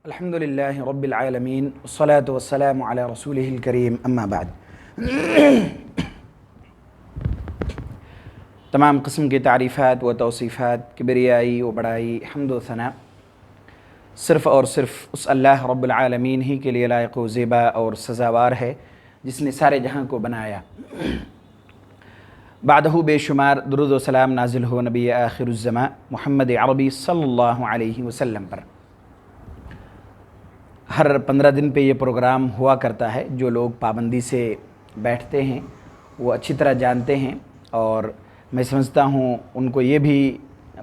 الحمد للہ رب العالمین والصلاة والسلام علی رسولہ الکریم اما بعد۔ تمام قسم کی تعریفات و توصیفات، کبریائی و بڑائی، حمد و ثنا صرف اور صرف اس اللہ رب العالمین ہی کے لیے لائق و زیبا اور سزاوار ہے جس نے سارے جہاں کو بنایا۔ بعدہ بے شمار درود و سلام نازل ہو نبی آخر الزمان محمد عربی صلی اللہ علیہ وسلم پر۔ ہر 15 دن پہ یہ پروگرام ہوا کرتا ہے۔ جو لوگ پابندی سے بیٹھتے ہیں وہ اچھی طرح جانتے ہیں، اور میں سمجھتا ہوں ان کو یہ بھی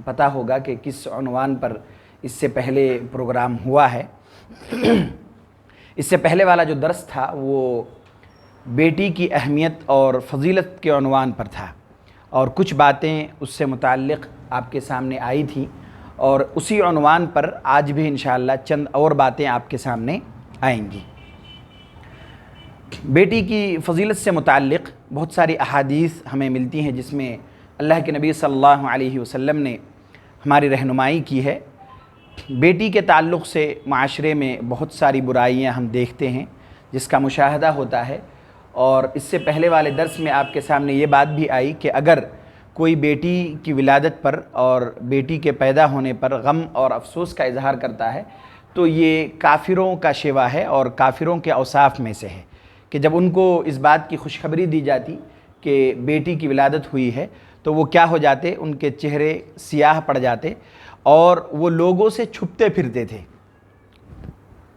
پتہ ہوگا کہ کس عنوان پر اس سے پہلے پروگرام ہوا ہے۔ اس سے پہلے والا جو درس تھا وہ بیٹی کی اہمیت اور فضیلت کے عنوان پر تھا، اور کچھ باتیں اس سے متعلق آپ کے سامنے آئی تھیں، اور اسی عنوان پر آج بھی انشاءاللہ چند اور باتیں آپ کے سامنے آئیں گی۔ بیٹی کی فضیلت سے متعلق بہت ساری احادیث ہمیں ملتی ہیں جس میں اللہ کے نبی صلی اللہ علیہ وسلم نے ہماری رہنمائی کی ہے۔ بیٹی کے تعلق سے معاشرے میں بہت ساری برائیاں ہم دیکھتے ہیں جس کا مشاہدہ ہوتا ہے، اور اس سے پہلے والے درس میں آپ کے سامنے یہ بات بھی آئی کہ اگر کوئی بیٹی کی ولادت پر اور بیٹی کے پیدا ہونے پر غم اور افسوس کا اظہار کرتا ہے تو یہ کافروں کا شیوا ہے اور کافروں کے اوصاف میں سے ہے، کہ جب ان کو اس بات کی خوشخبری دی جاتی کہ بیٹی کی ولادت ہوئی ہے تو وہ کیا ہو جاتے، ان کے چہرے سیاہ پڑ جاتے اور وہ لوگوں سے چھپتے پھرتے تھے۔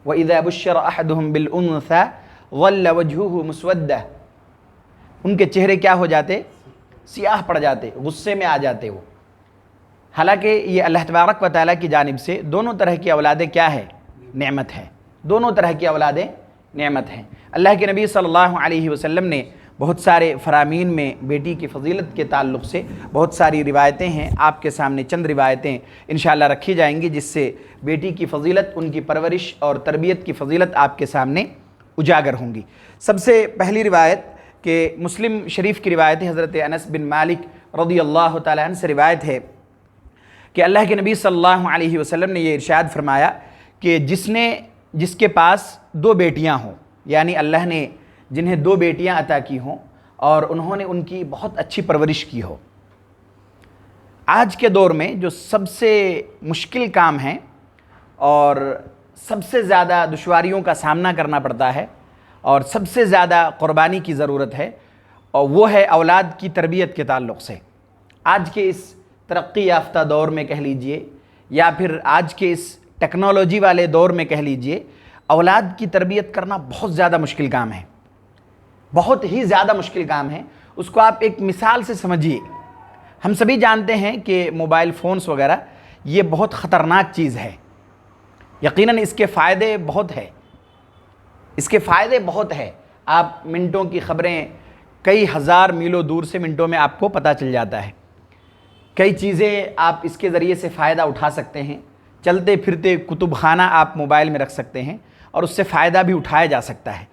وَإِذَا بُشِّرَ أَحَدُهُمْ بِالْأُنثَىٰ ظَلَّ وَجْهُهُ مُسْوَدًّا، ان کے چہرے کیا ہو جاتے، سیاہ پڑ جاتے، غصے میں آ جاتے وہ۔ حالانکہ یہ اللہ تبارک و تعالیٰ کی جانب سے دونوں طرح کی اولادیں کیا ہے، نعمت ہے، دونوں طرح کی اولادیں نعمت ہیں۔ اللہ کے نبی صلی اللہ علیہ وسلم نے بہت سارے فرامین میں بیٹی کی فضیلت کے تعلق سے بہت ساری روایتیں ہیں، آپ کے سامنے چند روایتیں انشاءاللہ رکھی جائیں گی جس سے بیٹی کی فضیلت، ان کی پرورش اور تربیت کی فضیلت آپ کے سامنے اجاگر ہوں گی۔ سب سے پہلی روایت کہ مسلم شریف کی روایت ہے، حضرت انس بن مالک رضی اللہ تعالیٰ عنہ سے روایت ہے کہ اللہ کے نبی صلی اللہ علیہ وسلم نے یہ ارشاد فرمایا کہ جس کے پاس 2 بیٹیاں ہوں، یعنی اللہ نے جنہیں 2 بیٹیاں عطا کی ہوں اور انہوں نے ان کی بہت اچھی پرورش کی ہو۔ آج کے دور میں جو سب سے مشکل کام ہے اور سب سے زیادہ دشواریوں کا سامنا کرنا پڑتا ہے اور سب سے زیادہ قربانی کی ضرورت ہے، اور وہ ہے اولاد کی تربیت کے تعلق سے۔ آج کے اس ترقی یافتہ دور میں کہہ لیجئے یا پھر آج کے اس ٹیکنالوجی والے دور میں کہہ لیجئے، اولاد کی تربیت کرنا بہت زیادہ مشکل کام ہے، بہت ہی زیادہ مشکل کام ہے۔ اس کو آپ ایک مثال سے سمجھیے۔ ہم سبھی جانتے ہیں کہ موبائل فونز وغیرہ یہ بہت خطرناک چیز ہے۔ یقیناً اس کے فائدے بہت ہیں، اس کے فائدے بہت ہیں۔ آپ منٹوں کی خبریں کئی ہزار میلوں دور سے منٹوں میں آپ کو پتہ چل جاتا ہے۔ کئی چیزیں آپ اس کے ذریعے سے فائدہ اٹھا سکتے ہیں۔ چلتے پھرتے کتب خانہ آپ موبائل میں رکھ سکتے ہیں اور اس سے فائدہ بھی اٹھایا جا سکتا ہے۔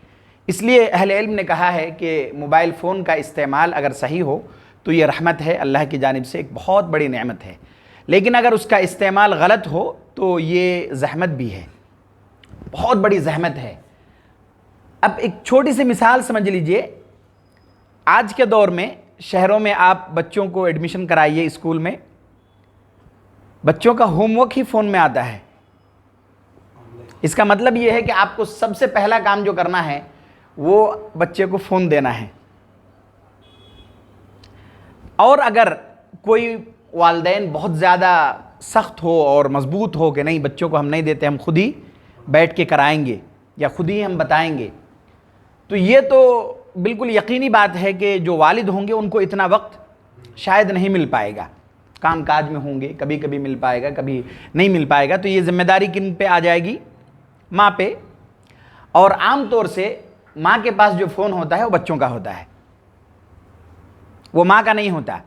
اس لیے اہل علم نے کہا ہے کہ موبائل فون کا استعمال اگر صحیح ہو تو یہ رحمت ہے، اللہ کی جانب سے ایک بہت بڑی نعمت ہے، لیکن اگر اس کا استعمال غلط ہو تو یہ زحمت بھی ہے، بہت بڑی زحمت ہے۔ اب ایک چھوٹی سی مثال سمجھ لیجئے۔ آج کے دور میں شہروں میں آپ بچوں کو ایڈمیشن کرائیے اسکول میں، بچوں کا ہوم ورک ہی فون میں آتا ہے۔ اس کا مطلب یہ ہے کہ آپ کو سب سے پہلا کام جو کرنا ہے وہ بچے کو فون دینا ہے۔ اور اگر کوئی والدین بہت زیادہ سخت ہو اور مضبوط ہو کہ نہیں بچوں کو ہم نہیں دیتے، ہم خود ہی بیٹھ کے کرائیں گے یا خود ہی ہم بتائیں گے، تو یہ تو بالکل یقینی بات ہے کہ جو والد ہوں گے ان کو اتنا وقت شاید نہیں مل پائے گا، کام کاج میں ہوں گے، کبھی کبھی مل پائے گا، کبھی نہیں مل پائے گا۔ تو یہ ذمہ داری کن پہ آ جائے گی؟ ماں پہ۔ اور عام طور سے ماں کے پاس جو فون ہوتا ہے وہ بچوں کا ہوتا ہے، وہ ماں کا نہیں ہوتا۔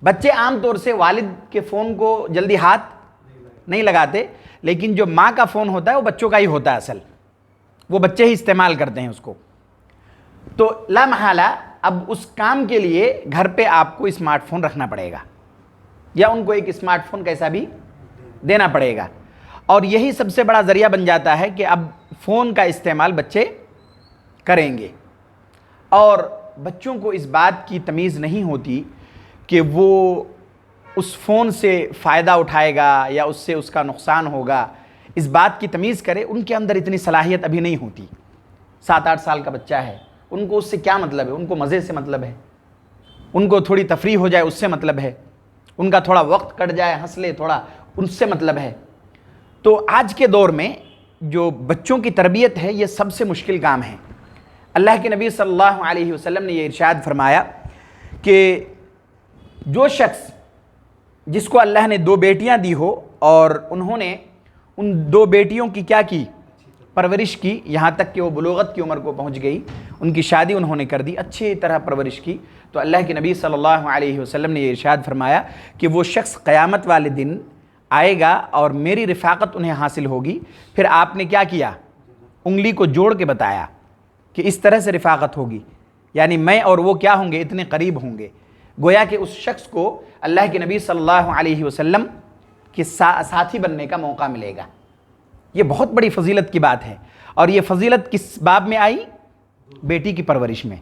بچے عام طور سے والد کے فون کو جلدی ہاتھ نہیں لگاتے، لیکن جو ماں کا فون ہوتا ہے وہ بچوں کا ہی ہوتا ہے، اصل وہ بچے ہی استعمال کرتے ہیں اس کو۔ تو لا محالہ اب اس کام کے لیے گھر پہ آپ کو اسمارٹ فون رکھنا پڑے گا، یا ان کو ایک اسمارٹ فون کیسا بھی دینا پڑے گا۔ اور یہی سب سے بڑا ذریعہ بن جاتا ہے کہ اب فون کا استعمال بچے کریں گے، اور بچوں کو اس بات کی تمیز نہیں ہوتی کہ وہ اس فون سے فائدہ اٹھائے گا یا اس سے اس کا نقصان ہوگا، اس بات کی تمیز کرے۔ ان کے اندر اتنی صلاحیت ابھی نہیں ہوتی۔ 7-8 سال کا بچہ ہے، ان کو اس سے کیا مطلب ہے؟ ان کو مزے سے مطلب ہے، ان کو تھوڑی تفریح ہو جائے اس سے مطلب ہے، ان کا تھوڑا وقت کٹ جائے، ہنس لے تھوڑا، ان سے مطلب ہے۔ تو آج کے دور میں جو بچوں کی تربیت ہے یہ سب سے مشکل کام ہے۔ اللہ کے نبی صلی اللہ علیہ وسلم نے یہ ارشاد فرمایا کہ جو شخص جس کو اللہ نے 2 بیٹیاں دی ہو اور انہوں نے ان 2 بیٹیوں کی کیا کی؟ پرورش کی، یہاں تک کہ وہ بلوغت کی عمر کو پہنچ گئی، ان کی شادی انہوں نے کر دی، اچھی طرح پرورش کی، تو اللہ کے نبی صلی اللہ علیہ وسلم نے یہ ارشاد فرمایا کہ وہ شخص قیامت والے دن آئے گا اور میری رفاقت انہیں حاصل ہوگی۔ پھر آپ نے کیا کیا؟ انگلی کو جوڑ کے بتایا کہ اس طرح سے رفاقت ہوگی، یعنی میں اور وہ کیا ہوں گے؟ اتنے قریب ہوں گے۔ گویا کہ اس شخص کو اللہ کے نبی صلی اللہ علیہ وسلم کے ساتھی بننے کا موقع ملے گا۔ یہ بہت بڑی فضیلت کی بات ہے، اور یہ فضیلت کس باب میں آئی؟ بیٹی کی پرورش میں۔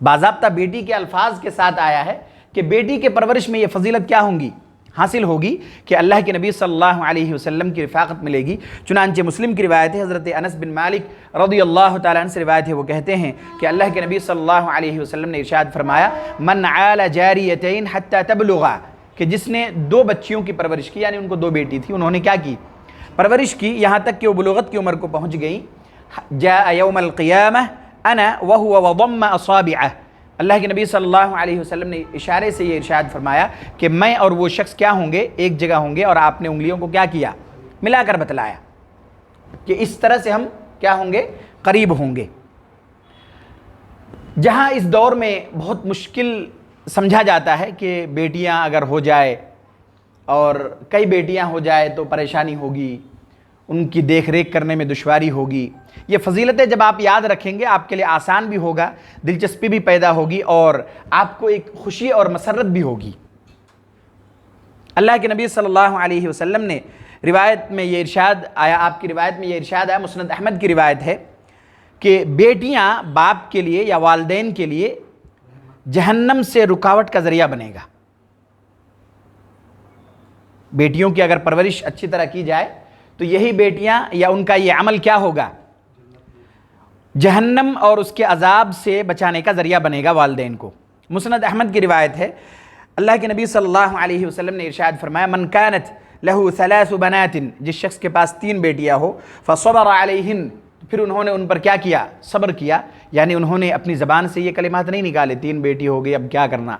باضابطہ بیٹی کے الفاظ کے ساتھ آیا ہے کہ بیٹی کے پرورش میں یہ فضیلت کیا ہوں گی؟ حاصل ہوگی کہ اللہ کے نبی صلی اللہ علیہ وسلم کی رفاقت ملے گی۔ چنانچہ مسلم کی روایت ہے، حضرت انس بن مالک رضی اللہ تعالیٰ عنہ سے روایت ہے، وہ کہتے ہیں کہ اللہ کے نبی صلی اللہ علیہ وسلم نے ارشاد فرمایا من عال جاریتین حتی تبلغا، کہ جس نے 2 بچیوں کی پرورش کی، یعنی ان کو 2 بیٹی تھی، انہوں نے کیا کی؟ پرورش کی، یہاں تک کہ وہ بلوغت کی عمر کو پہنچ گئی، جاء یوم القیامہ انا وهو وضم اصابعه، اللہ کے نبی صلی اللہ علیہ وسلم نے اشارے سے یہ ارشاد فرمایا کہ میں اور وہ شخص کیا ہوں گے؟ ایک جگہ ہوں گے، اور آپ نے انگلیوں کو کیا کیا؟ ملا کر بتلایا کہ اس طرح سے ہم کیا ہوں گے؟ قریب ہوں گے۔ جہاں اس دور میں بہت مشکل سمجھا جاتا ہے کہ بیٹیاں اگر ہو جائے اور کئی بیٹیاں ہو جائے تو پریشانی ہوگی، ان کی دیکھ ریکھ کرنے میں دشواری ہوگی، یہ فضیلتیں جب آپ یاد رکھیں گے آپ کے لیے آسان بھی ہوگا، دلچسپی بھی پیدا ہوگی، اور آپ کو ایک خوشی اور مسرت بھی ہوگی۔ اللہ کے نبی صلی اللہ علیہ وسلم نے روایت میں یہ ارشاد آیا، آپ کی روایت میں یہ ارشاد آیا، مسند احمد کی روایت ہے کہ بیٹیاں باپ کے لیے یا والدین کے لیے جہنم سے رکاوٹ کا ذریعہ بنے گا۔ بیٹیوں کی اگر پرورش اچھی طرح کی جائے تو یہی بیٹیاں یا ان کا یہ عمل کیا ہوگا؟ جہنم اور اس کے عذاب سے بچانے کا ذریعہ بنے گا والدین کو۔ مسند احمد کی روایت ہے، اللہ کے نبی صلی اللہ علیہ وسلم نے ارشاد فرمایا من كانت له 3 بنات، جس شخص کے پاس 3 بیٹیاں ہو، فصبر علیہن، پھر انہوں نے ان پر کیا کیا؟ صبر کیا، یعنی انہوں نے اپنی زبان سے یہ کلمات نہیں نکالے 3 بیٹی ہو گئی اب کیا کرنا،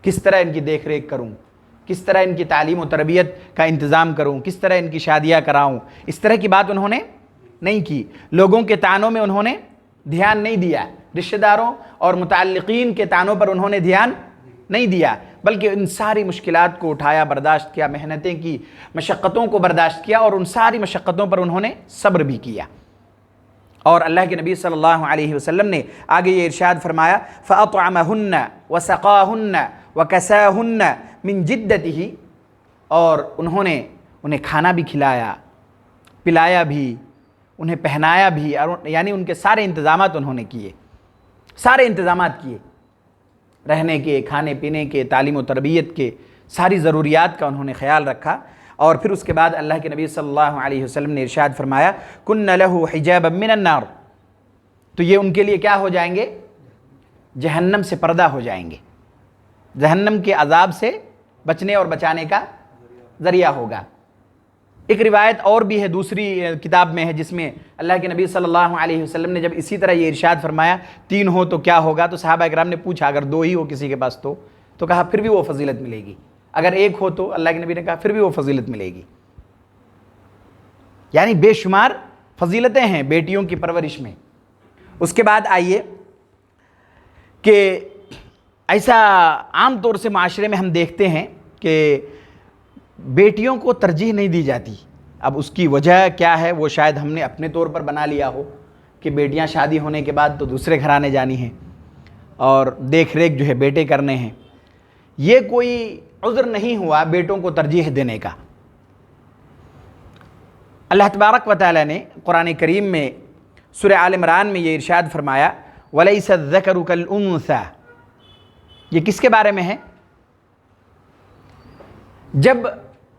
کس طرح ان کی دیکھ ریکھ کروں، کس طرح ان کی تعلیم و تربیت کا انتظام کروں، کس طرح ان کی شادیاں کراؤں، اس طرح کی بات انہوں نے نہیں کی۔ لوگوں کے طعنوں میں انہوں نے دھیان نہیں دیا، رشتہ داروں اور متعلقین کے طعنوں پر انہوں نے دھیان نہیں دیا، بلکہ ان ساری مشکلات کو اٹھایا، برداشت کیا، محنتیں کی، مشقتوں کو برداشت کیا، اور ان ساری مشقتوں پر انہوں نے صبر بھی کیا۔ اور اللہ کے نبی صلی اللہ علیہ وسلم نے آگے یہ ارشاد فرمایا فَأَطْعَمَهُنَّ وَسَقَاهُنَّ وَكَسَاهُنَّ مِن جِدَّتِهِ، اور انہوں نے انہیں کھانا بھی کھلایا، پلایا بھی، انہیں پہنایا بھی، یعنی ان کے سارے انتظامات انہوں نے کیے، سارے انتظامات کیے، رہنے کے، کھانے پینے کے، تعلیم و تربیت کے، ساری ضروریات کا انہوں نے خیال رکھا۔ اور پھر اس کے بعد اللہ کے نبی صلی اللہ علیہ وسلم نے ارشاد فرمایا کن لہ حجابا من النار، تو یہ ان کے لیے کیا ہو جائیں گے؟ جہنم سے پردہ ہو جائیں گے، جہنم کے عذاب سے بچنے اور بچانے کا ذریعہ ہوگا۔ ایک روایت اور بھی ہے، دوسری کتاب میں ہے، جس میں اللہ کے نبی صلی اللہ علیہ وسلم نے جب اسی طرح یہ ارشاد فرمایا 3 ہو تو کیا ہوگا، تو صحابہ اکرام نے پوچھا اگر 2 ہی ہو کسی کے پاس تو کہا پھر بھی وہ فضیلت ملے گی، اگر 1 ہو تو اللہ کے نبی نے کہا پھر بھی وہ فضیلت ملے گی۔ یعنی بے شمار فضیلتیں ہیں بیٹیوں کی پرورش میں۔ اس کے بعد آئیے کہ ایسا عام طور سے معاشرے میں ہم دیکھتے ہیں کہ بیٹیوں کو ترجیح نہیں دی جاتی۔ اب اس کی وجہ کیا ہے وہ شاید ہم نے اپنے طور پر بنا لیا ہو کہ بیٹیاں شادی ہونے کے بعد تو دوسرے گھرانے جانی ہیں اور دیکھ ریکھ جو ہے بیٹے کرنے ہیں۔ یہ کوئی عذر نہیں ہوا بیٹوں کو ترجیح دینے کا۔ اللہ تبارک و تعالیٰ نے قرآن کریم میں سورہ آل عمران میں یہ ارشاد فرمایا وَلَيْسَ الذَّكَرُ كَالْأُنثَىٰ، یہ کس کے بارے میں ہے؟ جب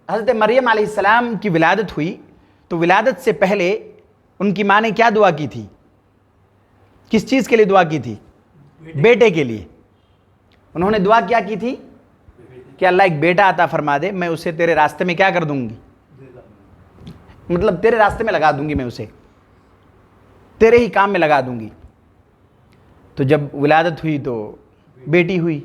حضرت مریم علیہ السلام کی ولادت ہوئی تو ولادت سے پہلے ان کی ماں نے کیا دعا کی تھی؟ کس چیز کے لیے دعا کی تھی؟ بیٹے کے لیے۔ انہوں نے دعا کیا کی تھی کہ اللہ ایک بیٹا عطا فرما دے، میں اسے تیرے راستے میں کیا کر دوں گی، مطلب تیرے راستے میں لگا دوں گی، میں اسے تیرے ہی کام میں لگا دوں گی۔ تو جب ولادت ہوئی تو بیٹی ہوئی،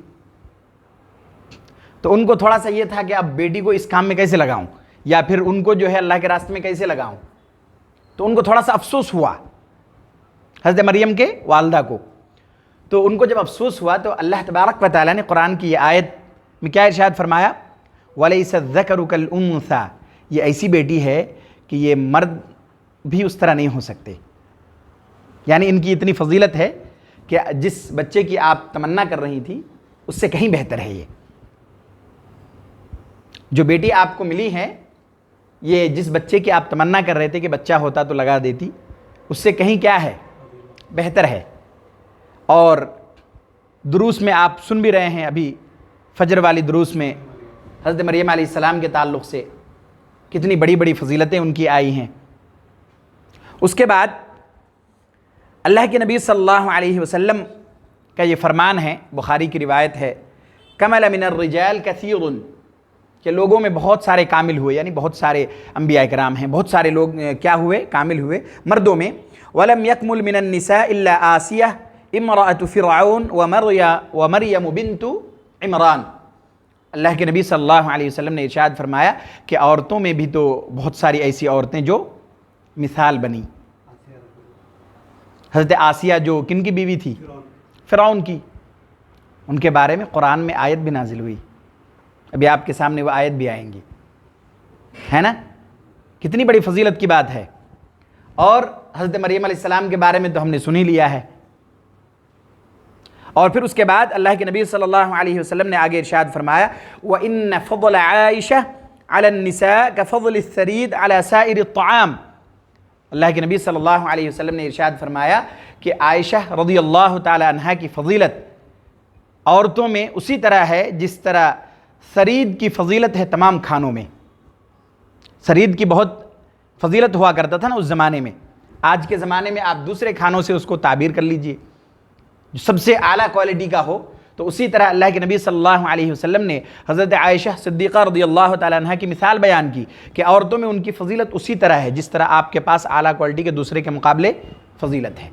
تو ان کو تھوڑا سا یہ تھا کہ اب بیٹی کو اس کام میں کیسے لگاؤں، یا پھر ان کو جو ہے اللہ کے راستے میں کیسے لگاؤں، تو ان کو تھوڑا سا افسوس ہوا حضرت مریم کے والدہ کو۔ تو ان کو جب افسوس ہوا تو اللہ تبارک و تعالیٰ نے قرآن کی یہ آیت میں کیا ارشاد فرمایا وَلَيْسَ الذَّكَرُ كَالْأُنثَىٰ، یہ ایسی بیٹی ہے کہ یہ مرد بھی اس طرح نہیں ہو سکتے، یعنی ان کی اتنی فضیلت ہے کہ جس بچے کی آپ تمنا کر رہی تھی اس سے کہیں بہتر ہے۔ یہ جو بیٹی آپ کو ملی ہے، یہ جس بچے کی آپ تمنا کر رہے تھے کہ بچہ ہوتا تو لگا دیتی، اس سے کہیں کیا ہے، بہتر ہے۔ اور دروس میں آپ سن بھی رہے ہیں، ابھی فجر والی دروس میں حضرت مریم علیہ السلام کے تعلق سے کتنی بڑی بڑی فضیلتیں ان کی آئی ہیں۔ اس کے بعد اللہ کے نبی صلی اللہ علیہ وسلم کا یہ فرمان ہے، بخاری کی روایت ہے، کمل من الرجال کثیر، کہ لوگوں میں بہت سارے کامل ہوئے، یعنی بہت سارے انبیاء کرام ہیں، بہت سارے لوگ کیا ہوئے، کامل ہوئے مردوں میں۔ ولم يكمل من النساء الا آسیہ امرأة فرعون ومریم بنت عمران، اللہ کے نبی صلی اللہ علیہ وسلم نے ارشاد فرمایا کہ عورتوں میں بھی تو بہت ساری ایسی عورتیں جو مثال بنی۔ حضرت آسیہ جو کن کی بیوی تھی؟ فرعون کی، ان کے بارے میں قرآن میں آیت بھی نازل ہوئی، ابھی آپ کے سامنے وہ آیت بھی آئیں گی، ہے نا؟ کتنی بڑی فضیلت کی بات ہے۔ اور حضرت مریم علیہ السلام کے بارے میں تو ہم نے سن ہی لیا ہے۔ اور پھر اس کے بعد اللہ کے نبی صلی اللہ علیہ وسلم نے آگے ارشاد فرمایا وَإِنَّ فَضْلَ عَائِشَةَ عَلَى النِّسَاءِ كَفَضْلِ الثَّرِيدِ عَلَى سَائِرِ الطَّعَامِ، اللہ کے نبی صلی اللہ علیہ وسلم نے ارشاد فرمایا کہ عائشہ رضی اللہ تعالی عنہا کی فضیلت عورتوں میں اسی طرح ہے جس طرح ثرید کی فضیلت ہے تمام کھانوں میں۔ ثرید کی بہت فضیلت ہوا کرتا تھا نا اس زمانے میں، آج کے زمانے میں آپ دوسرے کھانوں سے اس کو تعبیر کر لیجئے جو سب سے اعلیٰ کوالٹی کا ہو، تو اسی طرح اللہ کے نبی صلی اللہ علیہ وسلم نے حضرت عائشہ صدیقہ رضی اللہ تعالیٰ عنہ کی مثال بیان کی کہ عورتوں میں ان کی فضیلت اسی طرح ہے جس طرح آپ کے پاس اعلیٰ کوالٹی کے دوسرے کے مقابلے فضیلت ہے۔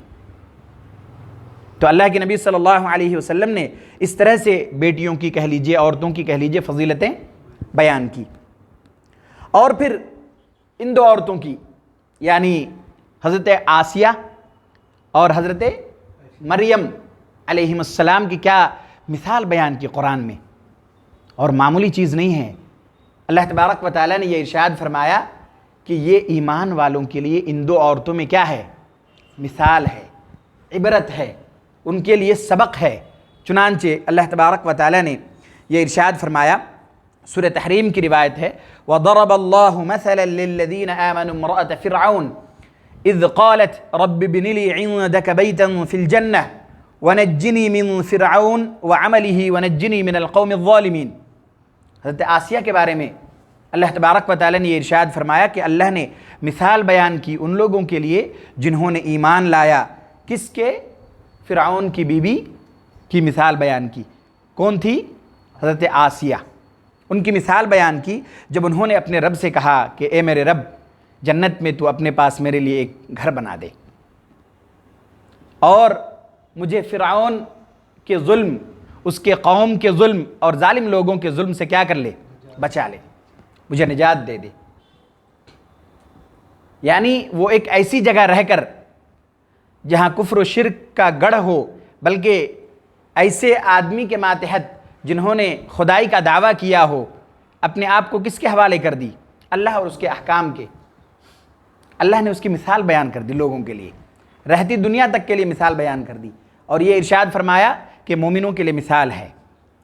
تو اللہ کے نبی صلی اللہ علیہ وسلم نے اس طرح سے بیٹیوں کی کہہ لیجئے، عورتوں کی کہہ لیجئے فضیلتیں بیان کی۔ اور پھر ان دو عورتوں کی یعنی حضرت آسیہ اور حضرت مریم علیہم السلام کی کیا مثال بیان کی قرآن میں، اور معمولی چیز نہیں ہے۔ اللہ تبارک و تعالیٰ نے یہ ارشاد فرمایا کہ یہ ایمان والوں کے لیے ان دو عورتوں میں کیا ہے، مثال ہے، عبرت ہے، ان کے لیے سبق ہے۔ چنانچہ اللہ تبارک و تعالیٰ نے یہ ارشاد فرمایا، سورہ تحریم کی روایت ہے وَضَرَبَ اللَّهُ مَثَلًا لِلَّذِينَ آمَنُوا امْرَأَةَ فِرْعَوْنَ إِذْ قَالَتْ رَبِّ ابْنِ لِي عِندَكَ بَيْتًا فِي الْجَنَّةِ وَنَجِّنِي مِن فِرْعَوْنَ وَعَمَلِهِ وَنَجِّنِي مِنَ الْقَوْمِ الظَّالِمِينَ۔ حضرت آسیہ کے بارے میں اللہ تبارک و تعالیٰ نے یہ ارشاد فرمایا کہ اللہ نے مثال بیان کی ان لوگوں کے لیے جنہوں نے ایمان لایا، کس کے؟ فرعون کی بیوی کی مثال بیان کی۔ کون تھی؟ حضرت آسیہ۔ ان کی مثال بیان کی جب انہوں نے اپنے رب سے کہا کہ اے میرے رب، جنت میں تو اپنے پاس میرے لیے ایک گھر بنا دے اور مجھے فرعون کے ظلم، اس کے قوم کے ظلم اور ظالم لوگوں کے ظلم سے کیا کر لے، بچا لے، مجھے نجات دے دے۔ یعنی وہ ایک ایسی جگہ رہ کر جہاں کفر و شرک کا گڑھ ہو، بلکہ ایسے آدمی کے ماتحت جنہوں نے خدائی کا دعویٰ کیا ہو، اپنے آپ کو کس کے حوالے کر دی؟ اللہ اور اس کے احکام کے۔ اللہ نے اس کی مثال بیان کر دی لوگوں کے لیے، رہتی دنیا تک کے لیے مثال بیان کر دی، اور یہ ارشاد فرمایا کہ مومنوں کے لیے مثال ہے۔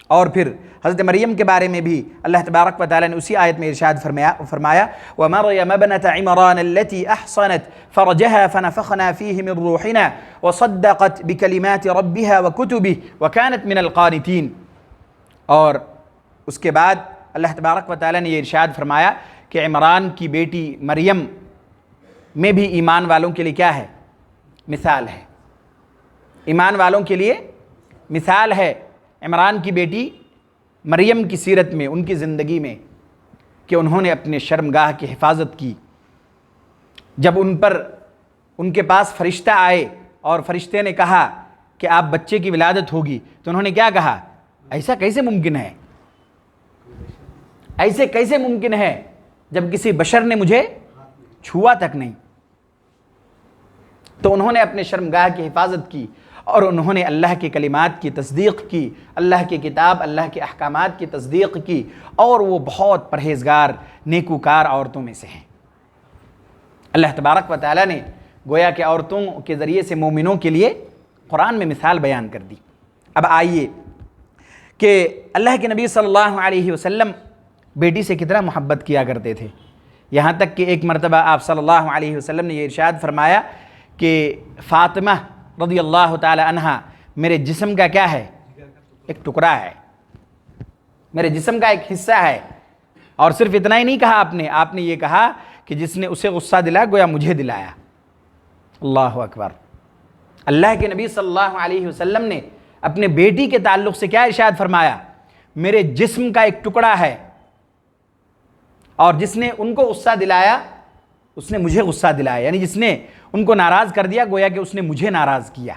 اور پھر حضرت مریم کے بارے میں بھی اللہ تبارک و تعالیٰ نے اسی آیت میں ارشاد فرمایا وَمَرْيَمَ ابْنَتَ عِمْرَانَ الَّتِي أَحْصَنَتْ فَرْجَهَا فَنَفَخْنَا فِيهِ مِنْ رُوحِنَا وَصَدَّقَتْ بِكَلِمَاتِ رَبِّهَا وَكُتُبِهِ وَكَانَتْ مِنَ الْقَانِتِينَ۔ اور اس کے بعد اللہ تبارک و تعالیٰ نے یہ ارشاد فرمایا کہ عمران کی بیٹی مریم میں بھی ایمان والوں کے لیے کیا ہے؟ مثال ہے۔ ایمان والوں کے لیے مثال ہے عمران کی بیٹی مریم کی سیرت میں، ان کی زندگی میں، کہ انہوں نے اپنے شرمگاہ کی حفاظت کی۔ جب ان کے پاس فرشتہ آئے اور فرشتے نے کہا کہ آپ بچے کی ولادت ہوگی، تو انہوں نے کیا کہا؟ ایسا کیسے ممکن ہے؟ ایسے کیسے ممکن ہے جب کسی بشر نے مجھے چھوا تک نہیں؟ تو انہوں نے اپنے شرمگاہ کی حفاظت کی اور انہوں نے اللہ کے کلمات کی تصدیق کی، اللہ کی کتاب، اللہ کے احکامات کی تصدیق کی، اور وہ بہت پرہیزگار نیکوکار عورتوں میں سے ہیں۔ اللہ تبارک و تعالیٰ نے گویا کہ عورتوں کے ذریعے سے مومنوں کے لیے قرآن میں مثال بیان کر دی۔ اب آئیے کہ اللہ کے نبی صلی اللہ علیہ وسلم بیٹی سے کتنا محبت کیا کرتے تھے، یہاں تک کہ ایک مرتبہ آپ صلی اللہ علیہ وسلم نے یہ ارشاد فرمایا کہ فاطمہ رضی اللہ تعالی عنہا میرے جسم کا کیا ہے؟ ایک ٹکڑا ہے، میرے جسم کا ایک حصہ ہے۔ اور صرف اتنا ہی نہیں کہا آپ نے یہ کہا کہ جس نے اسے غصہ دلایا گویا مجھے دلایا۔ اللہ اکبر۔ اللہ کے نبی صلی اللہ علیہ وسلم نے اپنے بیٹی کے تعلق سے کیا ارشاد فرمایا؟ میرے جسم کا ایک ٹکڑا ہے، اور جس نے ان کو غصہ دلایا اس نے مجھے غصہ دلایا، یعنی جس نے ان کو ناراض کر دیا گویا کہ اس نے مجھے ناراض کیا۔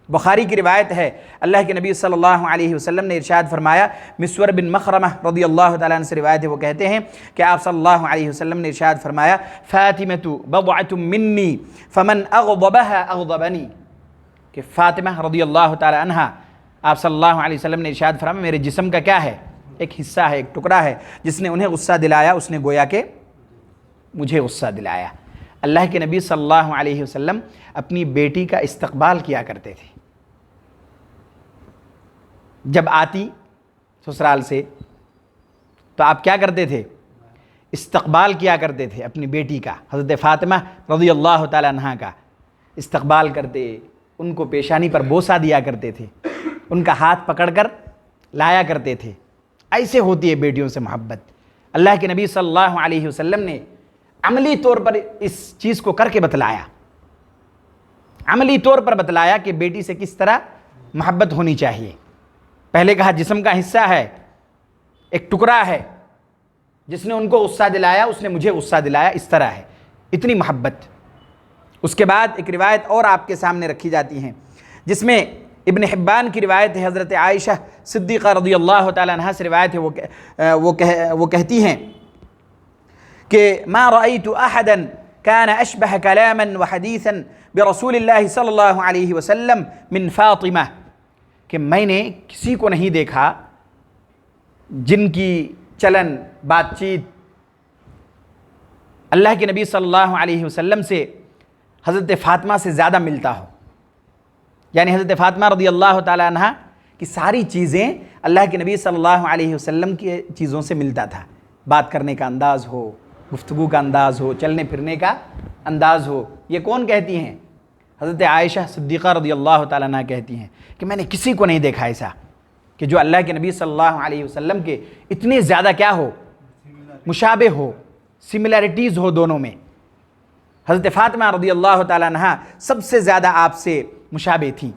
بخاری کی روایت ہے، اللہ کے نبی صلی اللہ علیہ وسلم نے ارشاد فرمایا، مسور بن مخرمہ رضی اللہ تعالیٰ عنہ سے روایت ہے، وہ کہتے ہیں کہ آپ صلی اللہ علیہ وسلم نے ارشاد فرمایا، فاطمۃ بضعۃ منی فمن اغضبها اغضبنی، کہ فاطمہ رضی اللہ تعالیٰ عنہ، آپ صلی اللہ علیہ وسلم نے ارشاد فرمایا میرے جسم کا کیا ہے؟ ایک حصہ ہے، ایک ٹکڑا ہے، جس نے انہیں غصہ دلایا اس نے گویا کہ مجھے غصہ دلایا۔ اللہ کے نبی صلی اللہ علیہ وسلم اپنی بیٹی کا استقبال کیا کرتے تھے۔ جب آتی سسرال سے تو آپ کیا کرتے تھے؟ استقبال کیا کرتے تھے اپنی بیٹی کا، حضرت فاطمہ رضی اللہ تعالی عنہا کا استقبال کرتے، ان کو پیشانی پر بوسہ دیا کرتے تھے، ان کا ہاتھ پکڑ کر لایا کرتے تھے۔ ایسے ہوتی ہے بیٹیوں سے محبت۔ اللہ کے نبی صلی اللہ علیہ وسلم نے عملی طور پر اس چیز کو کر کے بتلایا، عملی طور پر بتلایا کہ بیٹی سے کس طرح محبت ہونی چاہیے۔ پہلے کہا جسم کا حصہ ہے، ایک ٹکڑا ہے، جس نے ان کو غصہ دلایا اس نے مجھے غصہ دلایا، اس طرح ہے، اتنی محبت۔ اس کے بعد ایک روایت اور آپ کے سامنے رکھی جاتی ہیں جس میں ابن حبان کی روایت ہے، حضرت عائشہ صدیقہ رضی اللہ تعالیٰ عنہا سے روایت ہے، وہ کہتی ہیں کہ ما رأيت احدا كان اشبه كلاما وحديثا برسول اللہ صلی اللہ علیہ وسلم من فاطمہ، کہ میں نے کسی کو نہیں دیکھا جن کی چلن بات چیت اللہ کے نبی صلی اللہ علیہ وسلم سے حضرت فاطمہ سے زیادہ ملتا ہو۔ یعنی حضرت فاطمہ رضی اللہ تعالیٰ عنہ کی ساری چیزیں اللہ کے نبی صلی اللہ علیہ وسلم کی چیزوں سے ملتا تھا، بات کرنے کا انداز ہو، گفتگو کا انداز ہو، چلنے پھرنے کا انداز ہو۔ یہ کون کہتی ہیں؟ حضرت عائشہ صدیقہ رضی اللہ تعالیٰ عنہ کہتی ہیں کہ میں نے کسی کو نہیں دیکھا ایسا کہ جو اللہ کے نبی صلی اللہ علیہ وسلم کے اتنے زیادہ کیا ہو، مشابہ ہو، سملیرٹیز ہو دونوں میں۔ حضرت فاطمہ رضی اللہ تعالیٰ عنہ سب سے زیادہ آپ سے مشابہ تھیں۔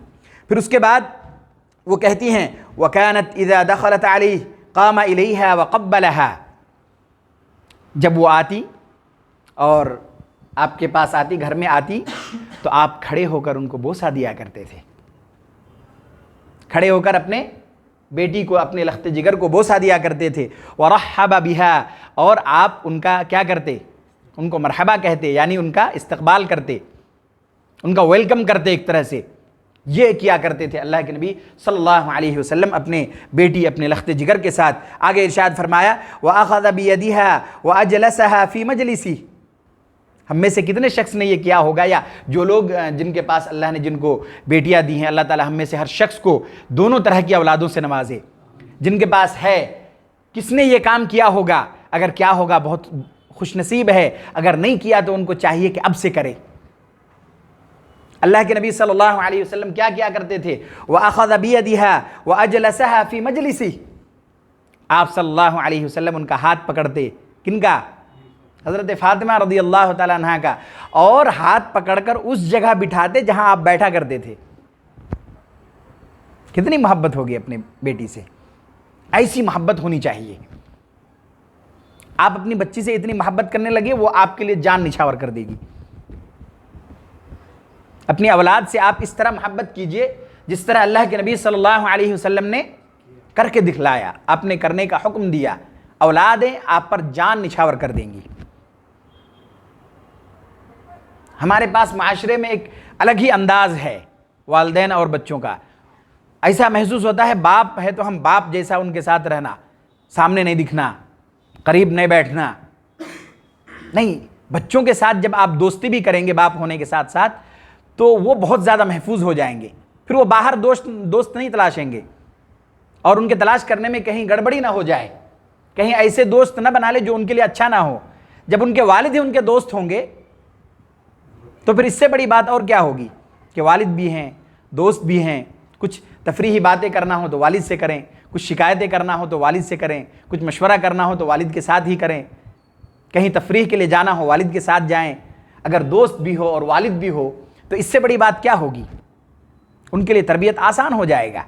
پھر اس کے بعد وہ کہتی ہیں وَكَانَتْ إِذَا دَخَلَتْ عَلَيْهِ قَامَ إِلَيْهَا وَقَبَّلَهَا، جب وہ آتی اور آپ کے پاس آتی، گھر میں آتی، تو آپ کھڑے ہو کر ان کو بوسہ دیا کرتے تھے، کھڑے ہو کر اپنے بیٹی کو، اپنے لخت جگر کو بوسہ دیا کرتے تھے۔ وَرَحَّبَ بِهَا، اور آپ ان کا کیا کرتے؟ ان کو مرحبا کہتے، یعنی ان کا استقبال کرتے، ان کا ویلکم کرتے ایک طرح سے۔ یہ کیا کرتے تھے اللہ کے نبی صلی اللہ علیہ وسلم اپنے بیٹی، اپنے لخت جگر کے ساتھ۔ آگے ارشاد فرمایا وَأَخَذَ بِيَدِهَا وَأَجْلَسَهَا فِي مَجْلِسِهِ، ہم میں سے کتنے شخص نے یہ کیا ہوگا، یا جو لوگ جن کے پاس اللہ نے جن کو بیٹیاں دی ہیں، اللہ تعالی ہم میں سے ہر شخص کو دونوں طرح کی اولادوں سے نوازے، جن کے پاس ہے، کس نے یہ کام کیا ہوگا؟ اگر کیا ہوگا بہت خوش نصیب ہے، اگر نہیں کیا تو ان کو چاہیے کہ اب سے کرے۔ اللہ کے نبی صلی اللہ علیہ وسلم کیا کیا کرتے تھے؟ وَأَخَذَ بِيَدِهَا وَأَجْلَسَهَا فِي مَجْلِسِهِ، آپ صلی اللہ علیہ وسلم ان کا ہاتھ پکڑتے، کن کا؟ حضرت فاطمہ رضی اللہ تعالیٰ عنہ کا، اور ہاتھ پکڑ کر اس جگہ بٹھاتے جہاں آپ بیٹھا کرتے تھے۔ کتنی محبت ہوگی اپنے بیٹی سے، ایسی محبت ہونی چاہیے۔ آپ اپنی بچی سے اتنی محبت کرنے لگے، وہ آپ کے لیے جان نچھاور کر دے گی۔ اپنی اولاد سے آپ اس طرح محبت کیجئے جس طرح اللہ کے نبی صلی اللہ علیہ وسلم نے کر کے دکھلایا، آپ نے کرنے کا حکم دیا۔ اولادیں آپ پر جان نچھاور کر دیں گی۔ ہمارے پاس معاشرے میں ایک الگ ہی انداز ہے والدین اور بچوں کا، ایسا محسوس ہوتا ہے باپ ہے تو ہم باپ جیسا ان کے ساتھ رہنا، سامنے نہیں دکھنا، قریب نہیں بیٹھنا۔ نہیں، بچوں کے ساتھ جب آپ دوستی بھی کریں گے باپ ہونے کے ساتھ ساتھ تو وہ بہت زیادہ محفوظ ہو جائیں گے، پھر وہ باہر دوست نہیں تلاشیں گے، اور ان کے تلاش کرنے میں کہیں گڑبڑی نہ ہو جائے، کہیں ایسے دوست نہ بنا لے جو ان کے لیے اچھا نہ ہو۔ جب ان کے والد ہی ان کے دوست ہوں گے تو پھر اس سے بڑی بات اور کیا ہوگی کہ والد بھی ہیں، دوست بھی ہیں۔ کچھ تفریحی باتیں کرنا ہو تو والد سے کریں، کچھ شکایتیں کرنا ہو تو والد سے کریں، کچھ مشورہ کرنا ہو تو والد کے ساتھ ہی کریں، کہیں تفریح کے لیے جانا ہو والد کے ساتھ جائیں۔ اگر دوست بھی ہو اور والد بھی ہو تو اس سے بڑی بات کیا ہوگی؟ ان کے لیے تربیت آسان ہو جائے گا۔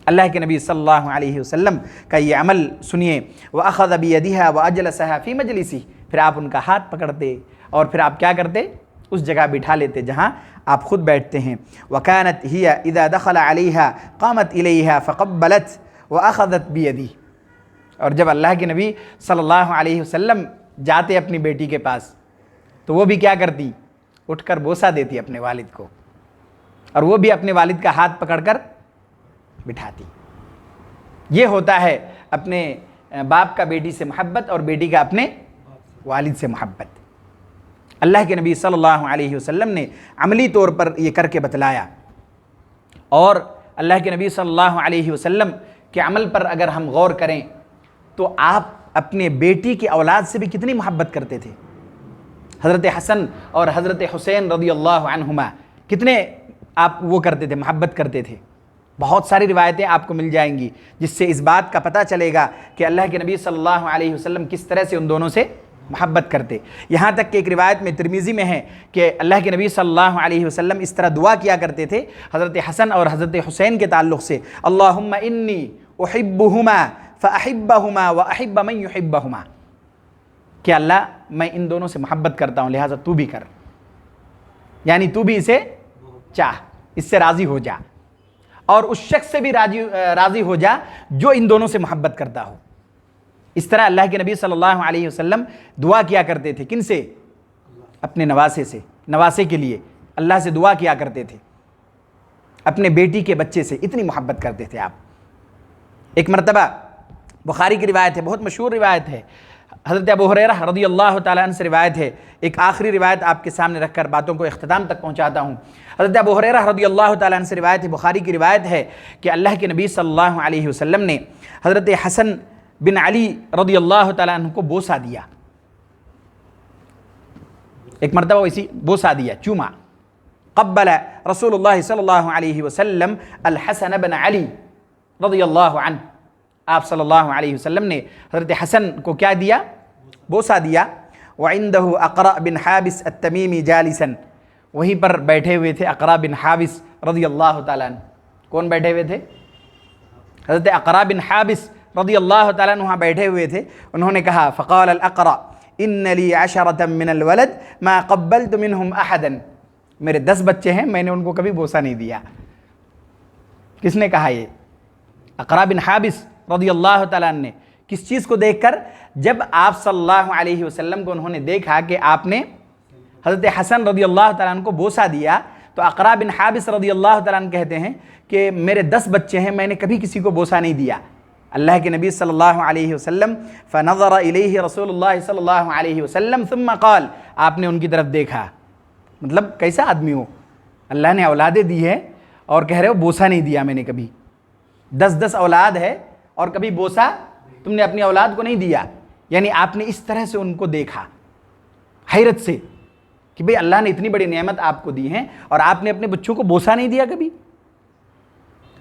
اللہ کے نبی صلی اللہ علیہ وسلم کا یہ عمل سنیے، وَأَخَذَ بِيَدِهَا وَأَجْلَسَهَا فِي مَجْلِسِهِ، پھر آپ ان کا ہاتھ پکڑتے اور پھر آپ کیا کرتے؟ اس جگہ بٹھا لیتے جہاں آپ خود بیٹھتے ہیں۔ وَكَانَتْ هِيَ إِذَا دَخَلَ عَلَيْهَا قَامَتْ إِلَيْهَا فَقَبَّلَتْ وَأَخَذَتْ بِيَدِهِ، اور جب اللہ کے نبی صلی اللہ علیہ وسلم جاتے اپنی بیٹی کے پاس تو وہ بھی کیا کرتی؟ اٹھ کر بوسہ دیتی اپنے والد کو، اور وہ بھی اپنے والد کا ہاتھ پکڑ کر بٹھاتی۔ یہ ہوتا ہے اپنے باپ کا بیٹی سے محبت اور بیٹی کا اپنے والد سے محبت۔ اللہ کے نبی صلی اللہ علیہ وسلم نے عملی طور پر یہ کر کے بتلایا، اور اللہ کے نبی صلی اللہ علیہ وسلم کے عمل پر اگر ہم غور کریں تو آپ اپنے بیٹی کی اولاد سے بھی کتنی محبت کرتے تھے۔ حضرت حسن اور حضرت حسین رضی اللہ عنہما کتنے آپ وہ کرتے تھے، محبت کرتے تھے۔ بہت ساری روایتیں آپ کو مل جائیں گی جس سے اس بات کا پتہ چلے گا کہ اللہ کے نبی صلی اللہ علیہ وسلم کس طرح سے ان دونوں سے محبت کرتے۔ یہاں تک کہ ایک روایت میں ترمذی میں ہے کہ اللہ کے نبی صلی اللہ علیہ وسلم اس طرح دعا کیا کرتے تھے حضرت حسن اور حضرت حسین کے تعلق سے، اللہم انی احبہما فاحبہما واحب من یحبہما، کہ اللہ میں ان دونوں سے محبت کرتا ہوں لہٰذا تو بھی کر، یعنی تو بھی اسے چاہ، اس سے راضی ہو جا، اور اس شخص سے بھی راضی ہو جا جو ان دونوں سے محبت کرتا ہو۔ اس طرح اللہ کے نبی صلی اللہ علیہ وسلم دعا کیا کرتے تھے، کن سے؟ اپنے نواسے سے، نواسے کے لیے اللہ سے دعا کیا کرتے تھے، اپنے بیٹی کے بچے سے اتنی محبت کرتے تھے آپ۔ ایک مرتبہ بخاری کی روایت ہے، بہت مشہور روایت ہے، حضرت ابو ہریرہ رضی اللہ تعالیٰ عنہ سے روایت ہے۔ ایک آخری روایت آپ کے سامنے رکھ کر باتوں کو اختتام تک پہنچاتا ہوں۔ حضرت ابو ہریرہ رضی اللہ تعالیٰ عنہ سے روایت ہے، بخاری کی روایت ہے کہ اللہ کے نبی صلی اللہ علیہ وسلم نے حضرت حسن بن علی رضی اللہ تعالیٰ عنہ کو بوسہ دیا، ایک مرتبہ اسی بوسہ دیا، چوما۔ قبل رسول اللہ صلی اللہ علیہ وسلم الحسن بن علی رضی اللہ عنہ، آپ صلی اللہ علیہ وسلم نے حضرت حسن کو کیا دیا؟ بوسہ دیا۔ وعنده اقرأ بن حابس التمیمی جالسا، وہیں پر بیٹھے ہوئے تھے اقرأ بن حابس رضی اللہ تعالیٰ عنہ۔ کون بیٹھے ہوئے تھے؟ حضرت اقرأ بن حابس رضی اللہ تعالیٰ عنہ وہاں بیٹھے ہوئے تھے۔ انہوں نے کہا فقال الاقرأ ان لی عشرة من الولد ما قبلت منهم احدا، میرے 10 بچے ہیں، میں نے ان کو کبھی بوسہ نہیں دیا۔ کس نے کہا یہ؟ اقرأ بن حابس رضی اللہ تعالیٰ عنہ نے۔ کس چیز کو دیکھ کر؟ جب آپ صلی اللہ علیہ وسلم کو انہوں نے دیکھا کہ آپ نے حضرت حسن رضی اللہ تعالیٰ عنہ کو بوسہ دیا، تو اقرأ بن حابس رضی اللہ تعالیٰ عنہ کہتے ہیں کہ میرے 10 بچے ہیں، میں نے کبھی کسی کو بوسہ نہیں دیا۔ اللہ کے نبی صلی اللہ علیہ وسلم فنظر الیہ رسول اللہ صلی اللہ علیہ وسلم ثم قال، آپ نے ان کی طرف دیکھا، مطلب کیسا آدمی ہو، اللہ نے اولادیں دی ہے اور کہہ رہے ہو بوسہ نہیں دیا میں نے کبھی۔ 10 اولاد ہے اور کبھی بوسہ تم نے اپنی اولاد کو نہیں دیا. یعنی آپ نے اس طرح سے ان کو دیکھا حیرت سے کہ بھئی اللہ نے اتنی بڑی نعمت آپ کو دی ہیں اور آپ نے اپنے بچوں کو بوسہ نہیں دیا کبھی.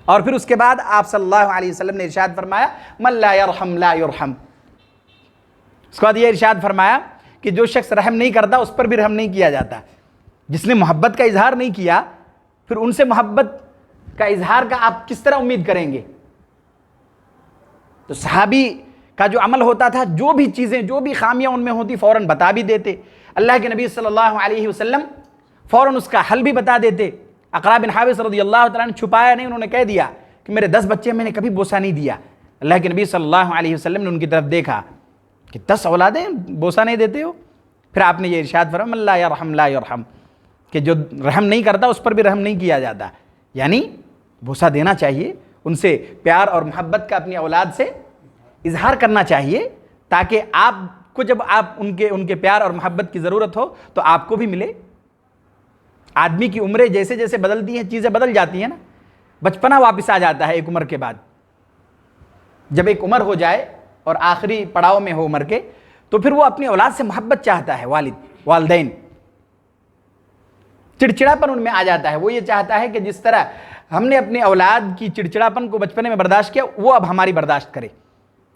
اور پھر اس کے بعد آپ صلی اللہ علیہ وسلم نے ارشاد فرمایا من لا یرحم لا یرحم. اس کے بعد یہ ارشاد فرمایا کہ جو شخص رحم نہیں کرتا اس پر بھی رحم نہیں کیا جاتا. جس نے محبت کا اظہار نہیں کیا پھر ان سے محبت کا اظہار کا آپ کس طرح امید کریں گے؟ تو صحابی کا جو عمل ہوتا تھا، جو بھی چیزیں، جو بھی خامیاں ان میں ہوتی فوراً بتا بھی دیتے. اللہ کے نبی صلی اللہ علیہ وسلم فوراً اس کا حل بھی بتا دیتے. اقرا بن حابس رضی اللہ تعالیٰ نے چھپایا نہیں، انہوں نے کہہ دیا کہ میرے 10 بچے میں نے کبھی بوسہ نہیں دیا. اللہ کے نبی صلی اللہ علیہ وسلم نے ان کی طرف دیکھا کہ 10 اولادیں بوسہ نہیں دیتے ہو. پھر آپ نے یہ ارشاد فرمایا من لا یرحم لا یرحم، کہ جو رحم نہیں کرتا اس پر بھی رحم نہیں کیا جاتا. یعنی بوسہ دینا چاہیے، ان سے پیار اور محبت کا اپنی اولاد سے اظہار کرنا چاہیے تاکہ آپ کو جب ان کے پیار اور محبت کی ضرورت ہو تو آپ کو بھی ملے. آدمی کی عمریں جیسے جیسے بدلتی ہیں چیزیں بدل جاتی ہیں نا. بچپنا واپس آ جاتا ہے ایک عمر کے بعد. جب ایک عمر ہو جائے اور آخری پڑاؤ میں ہو عمر کے تو پھر وہ اپنی اولاد سے محبت چاہتا ہے. والدین چڑچڑاپن ان میں آ جاتا ہے. وہ یہ چاہتا ہے کہ جس طرح ہم نے اپنے اولاد کی چڑچڑاپن کو بچپنے میں برداشت کیا وہ اب ہماری برداشت کرے.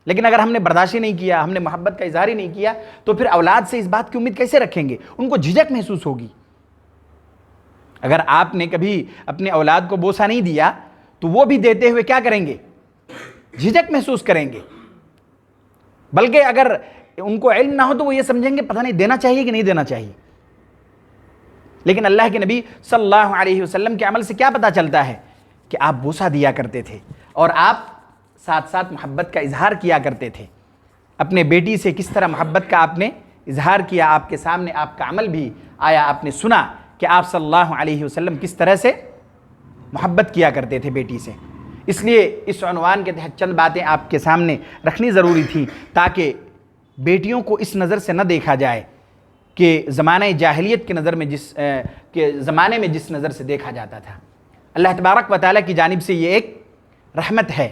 لیکن اگر ہم نے برداشت ہی نہیں کیا، ہم نے محبت کا اظہار ہی نہیں کیا تو پھر اولاد سے اس بات کی امید کیسے رکھیں گے؟ ان کو جھجک محسوس ہوگی. اگر آپ نے کبھی اپنے اولاد کو بوسہ نہیں دیا تو وہ بھی دیتے ہوئے کیا کریں گے؟ جھجک محسوس کریں گے. بلکہ اگر ان کو علم نہ ہو تو وہ یہ سمجھیں گے پتہ نہیں دینا چاہیے کہ نہیں دینا چاہیے. لیکن اللہ کے نبی صلی اللہ علیہ وسلم کے عمل سے کیا پتہ چلتا ہے کہ آپ بوسہ دیا کرتے تھے اور آپ ساتھ ساتھ محبت کا اظہار کیا کرتے تھے. اپنے بیٹی سے کس طرح محبت کا آپ نے اظہار کیا، آپ کے سامنے آپ کا عمل بھی آیا، آپ نے سنا کہ آپ صلی اللہ علیہ وسلم کس طرح سے محبت کیا کرتے تھے بیٹی سے. اس لیے اس عنوان کے تحت چند باتیں آپ کے سامنے رکھنی ضروری تھی تاکہ بیٹیوں کو اس نظر سے نہ دیکھا جائے کہ زمانہ جاہلیت کے زمانے میں جس نظر سے دیکھا جاتا تھا. اللہ تبارک و تعالیٰ کی جانب سے یہ ایک رحمت ہے،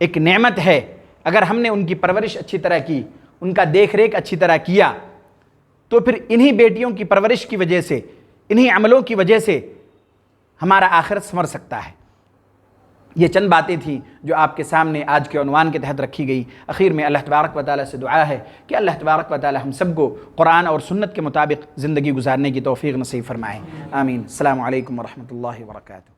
ایک نعمت ہے. اگر ہم نے ان کی پرورش اچھی طرح کی، ان کا دیکھ ریکھ اچھی طرح کیا تو پھر انہی بیٹیوں کی پرورش کی وجہ سے، انہی عملوں کی وجہ سے ہمارا آخرت سنور سکتا ہے. یہ چند باتیں تھیں جو آپ کے سامنے آج کے عنوان کے تحت رکھی گئی. اخیر میں اللہ تبارک و تعالیٰ سے دعا ہے کہ اللہ تبارک و تعالیٰ ہم سب کو قرآن اور سنت کے مطابق زندگی گزارنے کی توفیق نصیب فرمائے. آمین. السلام علیکم ورحمۃ اللہ وبرکاتہ.